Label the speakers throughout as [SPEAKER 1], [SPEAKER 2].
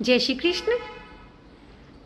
[SPEAKER 1] जय श्री कृष्ण।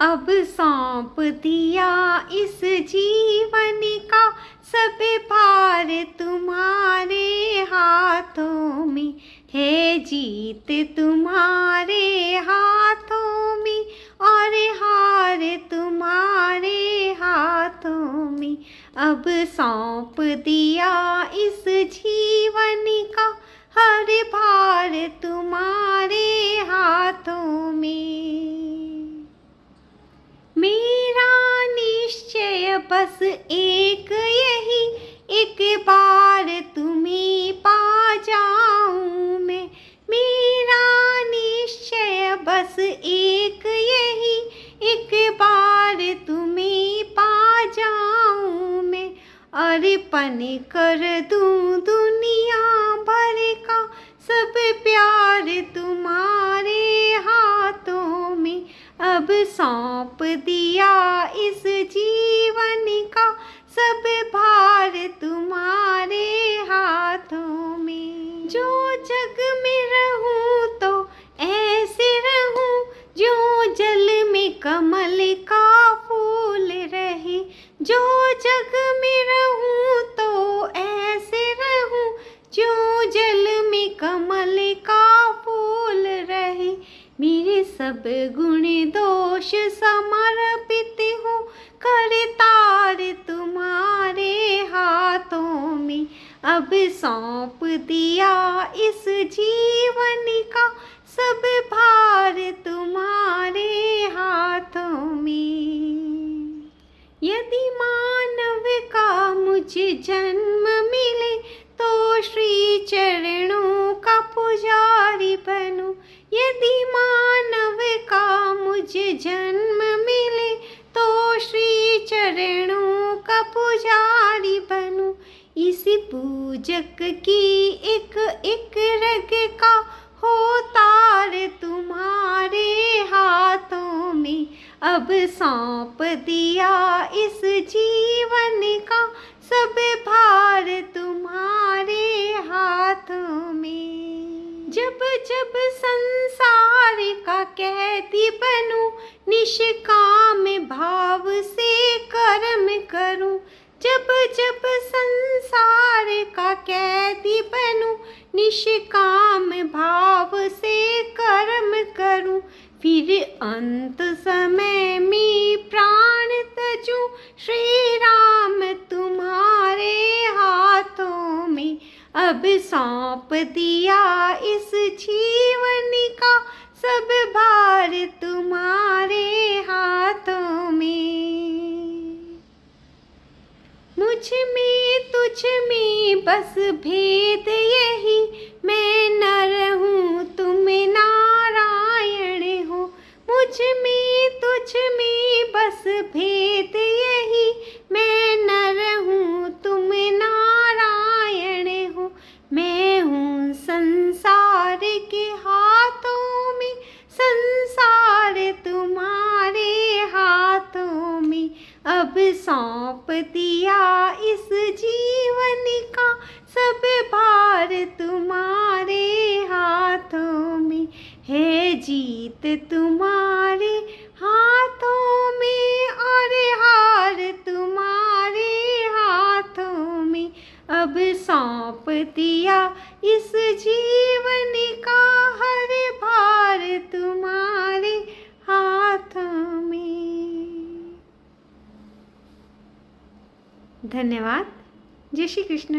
[SPEAKER 1] अब सौंप दिया इस जीवन का सब भार तुम्हारे हाथों में है, जीत तुम्हारे हाथों में और हार तुम्हारे हाथों में। अब सौंप दिया इस जीवन का हर भार तुम्हारे हाथों में। मेरा निश्चय बस एक यही, एक बार तुम्हें पा जाऊं मैं। मेरा निश्चय बस एक यही, एक बार तुम्हें पा जाऊं मैं। अर्पण कर दूं दुनिया भर का सब प्यार तुम्हारे हाथों में। अब सौंप दिया इस जीवन का सब भार तुम्हारे हाथों में। जो जग में रहूं तो ऐसे रहूं, जो जल में कमल का फूल रहे। जो जग में रहूं तो ऐसे रहूं, जो जल में कमल का फूल रहे। मेरे सब गुण दोष समर्पित हो करतार तुम्हारे हाथों में। अब सौंप दिया इस जीवन का सब भार तुम्हारे हाथों में। यदि मानव का मुझे जन्म मिले तो श्री चरणों का पुजारी बनूं। यदि मानव का मुझे जन्म मिले तो श्री चरणों का पुजारी बनूं। इसी पूजक की एक एक रग का हो तार तुम्हारे हाथों में। अब सौंप दिया इस जीवन का सब भार तुम्हारे हाथों में। जब जब संसार का कैदी बनूं, निष्काम भाव से कर्म करूं। जब जब संसार का कैदी बनूं, निष्काम भाव से कर्म करूं। फिर अंत समय में प्राण तजूं श्री राम तुम्हारे हाथों में। अब सौंप दिया इस जीवन का सब भार तुम्हारे हाथों में। मुझ में तुझ में बस भेद यही, मैं नर हूँ तुम नारायण हो। मुझ में तुझ में बस भेद यही, मैं नर हूँ तुम नारायण हो। मैं हूँ संसार के हाथों में, संसार तुम्हारे हाथों में। अब सौंप दिया इस जीवन का सब भार तुम्हारे हाथों में है, जीत तुम्हारे हाथों में और हार तुम्हारे हाथों में। अब सौंप दिया इस जीवन का हर भार तुम्हारे हाथों में। धन्यवाद। जय श्री कृष्ण।